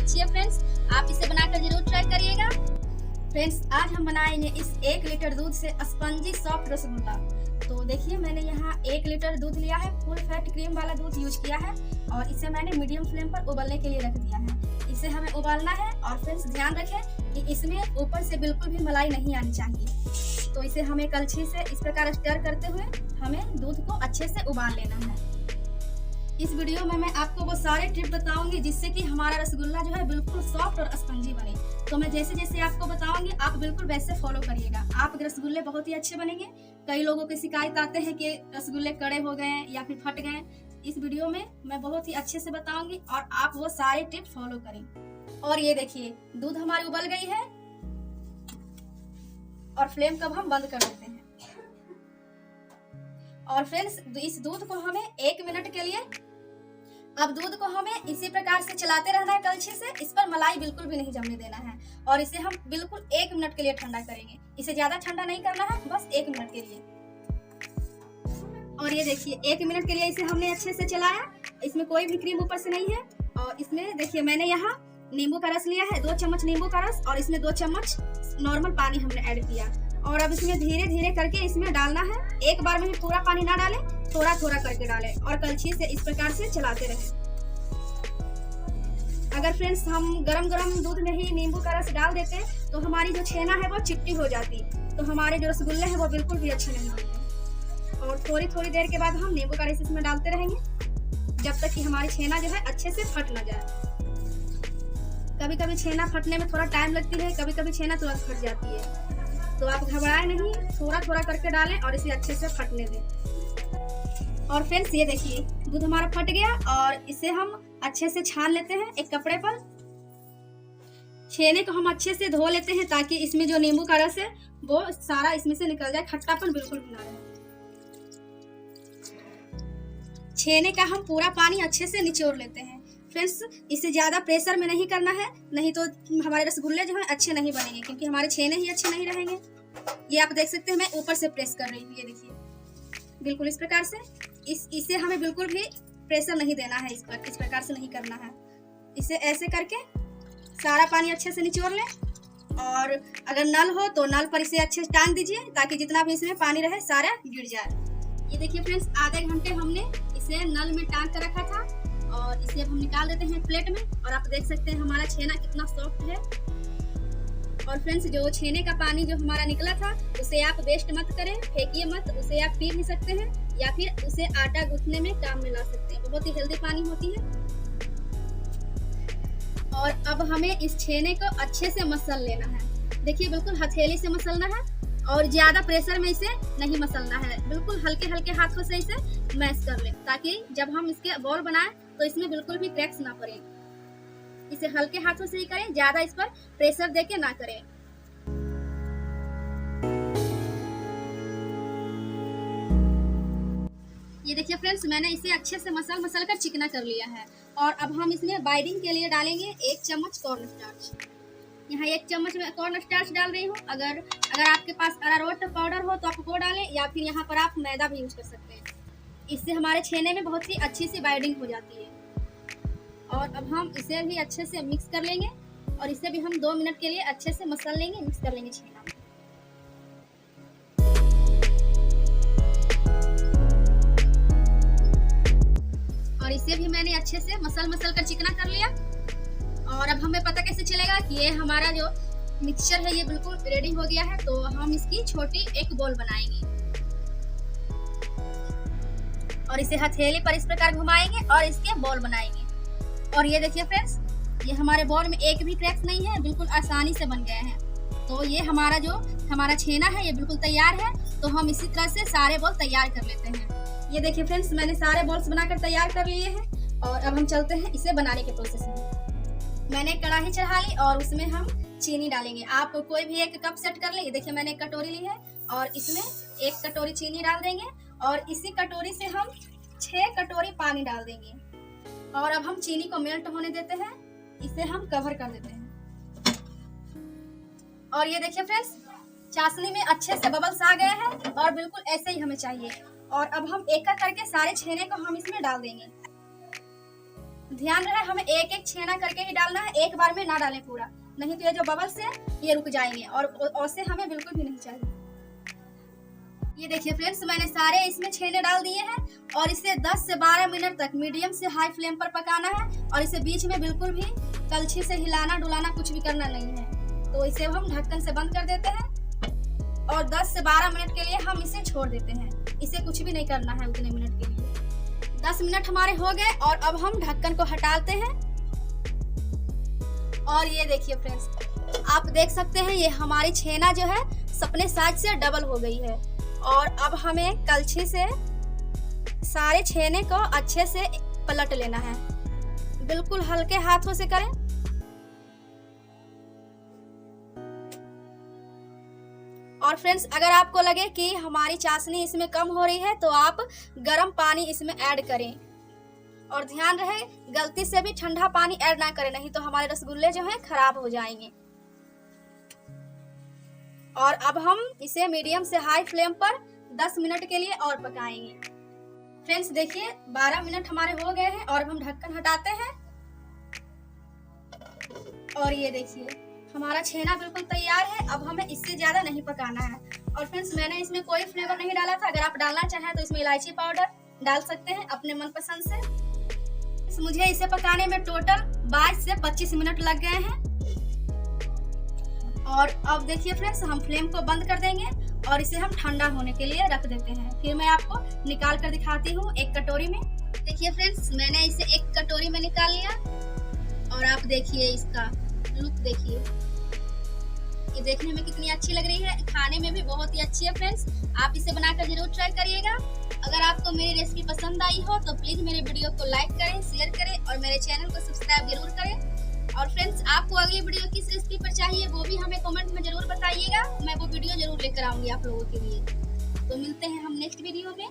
अच्छी है फ्रेंड्स, आप इसे बनाकर जरूर ट्राई करिएगा। फ्रेंड्स आज हम बनाएंगे इस 1 लीटर दूध से स्पंजी सॉफ्ट रसगुल्ला। तो देखिए मैंने यहाँ 1 लीटर दूध लिया है, फुल फैट क्रीम वाला दूध यूज किया है और इसे मैंने मीडियम फ्लेम पर उबलने के लिए रख दिया है। इसे हमें उबालना है और फ्रेंड्स ध्यान रखें कि इसमें ऊपर से बिल्कुल भी मलाई नहीं आनी चाहिए। तो इसे हमें कलछी से इस प्रकार स्टर करते हुए हमें दूध को अच्छे से उबाल लेना है। इस वीडियो में मैं आपको वो सारे टिप बताऊंगी जिससे कि हमारा रसगुल्ला जो है बिल्कुल सॉफ्ट और स्पंजी बने। तो मैं जैसे जैसे आपको बताऊंगी आप बिल्कुल वैसे फॉलो करिएगा, आपके रसगुल्ले बहुत ही अच्छे बनेंगे। कई लोगों की शिकायत आते हैं कि रसगुल्ले कड़े हो गए या फिर फट गए। इस वीडियो में मैं बहुत ही अच्छे से बताऊंगी और आप वो सारे टिप फॉलो करें। और ये देखिए दूध हमारी उबल गई है और फ्लेम को हम बंद कर देते हैं। और फ्रेंड्स इस दूध को हमें 1 मिनट के लिए, अब दूध को हमें इसी प्रकार से चलाते रहना है कलछी से, इस पर मलाई बिल्कुल भी नहीं जमने देना है और इसे हम बिल्कुल 1 मिनट के लिए ठंडा करेंगे। इसे ज्यादा ठंडा नहीं करना है, बस 1 मिनट के लिए। और ये देखिए 1 मिनट के लिए इसे हमने अच्छे से चलाया, इसमें कोई भी क्रीम ऊपर से नहीं है। और इसमें देखिए मैंने यहाँ नींबू का रस लिया है, 2 चम्मच नींबू का रस और इसमें 2 चम्मच नॉर्मल पानी हमने ऐड किया। और अब इसमें धीरे धीरे करके इसमें डालना है, एक बार में ही पूरा पानी ना डालें, थोड़ा थोड़ा करके डालें और कलछी से इस प्रकार से चलाते रहें। अगर फ्रेंड्स हम गरम गरम दूध में ही नींबू का रस डाल देते हैं तो हमारी जो छेना है वो चिपटी हो जाती, तो हमारे जो रसगुल्ले हैं वो बिल्कुल भी अच्छे नहीं बनते। और थोड़ी थोड़ी देर के बाद हम नींबू का रस इसमें डालते रहेंगे जब तक कि हमारी छेना जो है अच्छे से फट ना जाए। कभी कभी छेना फटने में थोड़ा टाइम लगती है, कभी कभी छेना तुरंत फट जाती है, तो आप घबराएं नहीं, थोड़ा थोड़ा करके डालें और इसे अच्छे से फटने दें। और फ्रेंड्स ये देखिए दूध हमारा फट गया और इसे हम अच्छे से छान लेते हैं एक कपड़े पर। छेने को हम अच्छे से धो लेते हैं ताकि इसमें जो नींबू का रस है वो सारा इसमें से निकल जाए, खट्टापन बिल्कुल भी ना रहे। छेने का हम पूरा पानी अच्छे से निचोड़ लेते हैं। फ्रेंड्स इसे ज्यादा प्रेशर में नहीं करना है, नहीं तो हमारे रसगुल्ले जो है अच्छे नहीं बनेंगे, क्योंकि हमारे छेने ही अच्छे नहीं रहेंगे। ये आप देख सकते हैं मैं ऊपर से प्रेस कर रही हूँ, ये देखिए बिल्कुल इस प्रकार से। इसे हमें बिल्कुल भी प्रेशर नहीं देना है, इस प्रकार से नहीं करना है। इसे ऐसे करके सारा पानी अच्छे से निचोड़ लें और अगर नल हो तो नल पर इसे अच्छे से टांग दीजिए ताकि जितना भी इसमें पानी रहे सारा गिर जाए। ये देखिए फ्रेंड्स आधे घंटे हमने इसे नल में टांग कर रखा था और इसे अब हम निकाल देते हैं प्लेट में। और आप देख सकते हैं हमारा छेना कितना सॉफ्ट है। और फ्रेंड्स जो छेने का पानी जो हमारा निकला था उसे आप वेस्ट मत करें, फेंकिए मत, उसे आप पी भी सकते हैं या फिर उसे आटा गूंथने में काम में ला सकते हैं, बहुत ही हेल्दी पानी होती है। और अब हमें इस छेने को अच्छे से मसल लेना है, देखिए बिल्कुल हथेली से मसलना है और ज्यादा प्रेशर में इसे नहीं मसलना है, बिल्कुल हल्के हल्के हाथों से इसे मैश कर लें ताकि जब हम इसके बॉल बनाएं तो इसमें बिल्कुल भी क्रैक्स ना पड़े। इसे हल्के हाथों से ही करें, ज्यादा इस पर प्रेशर देके ना करें। ये देखिए फ्रेंड्स मैंने इसे अच्छे से मसल कर चिकना कर लिया है। और अब हम इसमें बाइंडिंग के लिए डालेंगे 1 चम्मच कॉर्न स्टार्च। यहाँ 1 चम्मच में कॉर्न स्टार्च डाल रही हूँ। अगर आपके पास अरारोट पाउडर हो तो आप वो डालें या फिर यहाँ पर आप मैदा भी यूज कर सकते हैं। इससे हमारे छेने में बहुत ही अच्छी सी बाइंडिंग हो जाती है। और अब हम इसे भी अच्छे से मिक्स कर लेंगे और इसे भी हम 2 मिनट के लिए अच्छे से मसल लेंगे, मिक्स कर लेंगे छेना। और इसे भी मैंने अच्छे से मसल कर चिकना कर लिया। और अब हमें पता कैसे चलेगा कि ये हमारा जो मिक्सचर है ये बिल्कुल रेडी हो गया है, तो हम इसकी छोटी एक बॉल बनाएंगे और इसे हथेली पर इस प्रकार घुमाएंगे और इसके बॉल बनाएंगे। और ये देखिए फ्रेंड्स ये हमारे बॉल में एक भी क्रैक्स नहीं है, बिल्कुल आसानी से बन गए हैं। तो ये हमारा छेना है ये बिल्कुल तैयार है। तो हम इसी तरह से सारे बॉल तैयार कर लेते हैं। ये देखिए फ्रेंड्स मैंने सारे बॉल्स बनाकर तैयार कर लिए हैं और अब हम चलते हैं इसे बनाने के प्रोसेस में। मैंने कढ़ाई चढ़ा ली और उसमें हम चीनी डालेंगे। आप कोई भी एक कप सेट कर ले। ये देखिए मैंने एक कटोरी ली है और इसमें 1 कटोरी चीनी डाल देंगे और इसी कटोरी से हम 6 कटोरी पानी डाल देंगे। और अब हम चीनी को मेल्ट होने देते हैं, इसे हम कवर कर देते हैं। और ये देखिए फ्रेंड्स चाशनी में अच्छे से बबल्स आ गए हैं और बिल्कुल ऐसे ही हमें चाहिए। और अब हम एक एक करके सारे छेने को हम इसमें डाल देंगे। ध्यान रहे हमें एक एक छेना करके ही डालना है, एक बार में ना डालें पूरा, नहीं तो ये जो बबल्स है ये रुक जाएंगे और से हमें बिल्कुल भी नहीं चाहिए। ये देखिए फ्रेंड्स, मैंने सारे इसमें छेने डाल दिए हैं और इसे 10 से 12 मिनट तक मीडियम से हाई फ्लेम पर पकाना है और इसे बीच में बिल्कुल भी कलछी से हिलाना डुलाना कुछ भी करना नहीं है। तो इसे हम ढक्कन से बंद कर देते हैं और 10 से 12 मिनट के लिए हम इसे छोड़ देते हैं। इसे कुछ भी नहीं करना है उतने मिनट के लिए। 10 मिनट हमारे हो गए और अब हम ढक्कन को हटाते हैं और ये देखिए फ्रेंड्स, आप देख सकते हैं ये हमारी छेना जो है अपने साइज से डबल हो गई है। और अब हमें कलछी से सारे छेने को अच्छे से पलट लेना है, बिल्कुल हल्के हाथों से करें। और फ्रेंड्स, अगर आपको लगे कि हमारी चाशनी इसमें कम हो रही है तो आप गर्म पानी इसमें ऐड करें और ध्यान रहे गलती से भी ठंडा पानी ऐड ना करें, नहीं तो हमारे रसगुल्ले जो हैं खराब हो जाएंगे। और अब हम इसे मीडियम से हाई फ्लेम पर 10 मिनट के लिए और पकाएंगे। फ्रेंड्स देखिए 12 मिनट हमारे हो गए हैं और अब हम ढक्कन हटाते हैं और ये देखिए हमारा छेना बिल्कुल तैयार है। अब हमें इससे ज्यादा नहीं पकाना है। और फ्रेंड्स, मैंने इसमें कोई फ्लेवर नहीं डाला था, अगर आप डालना चाहें तो इसमें इलायची पाउडर डाल सकते हैं अपने मनपसंद से। मुझे इसे पकाने में टोटल 22 से 25 मिनट लग गए हैं। और अब देखिए फ्रेंड्स, हम फ्लेम को बंद कर देंगे और इसे हम ठंडा होने के लिए रख देते हैं। फिर मैं आपको निकाल कर दिखाती हूँ एक कटोरी में। देखिए फ्रेंड्स, मैंने इसे एक कटोरी में निकाल लिया और आप देखिए इसका लुक देखिए, ये देखने में कितनी अच्छी लग रही है, खाने में भी बहुत ही अच्छी है। फ्रेंड्स, आप इसे बनाकर जरूर ट्राई करिएगा। अगर आपको मेरी रेसिपी पसंद आई हो तो प्लीज मेरे वीडियो को लाइक करें, शेयर करें और मेरे चैनल को सब्सक्राइब जरूर करें। और फ्रेंड्स, आपको अगली वीडियो किस रेसिपी पर चाहिए वो भी हमें कमेंट में जरूर बताइएगा, मैं वो वीडियो जरूर लेकर आऊंगी आप लोगों के लिए। तो मिलते हैं हम नेक्स्ट वीडियो में।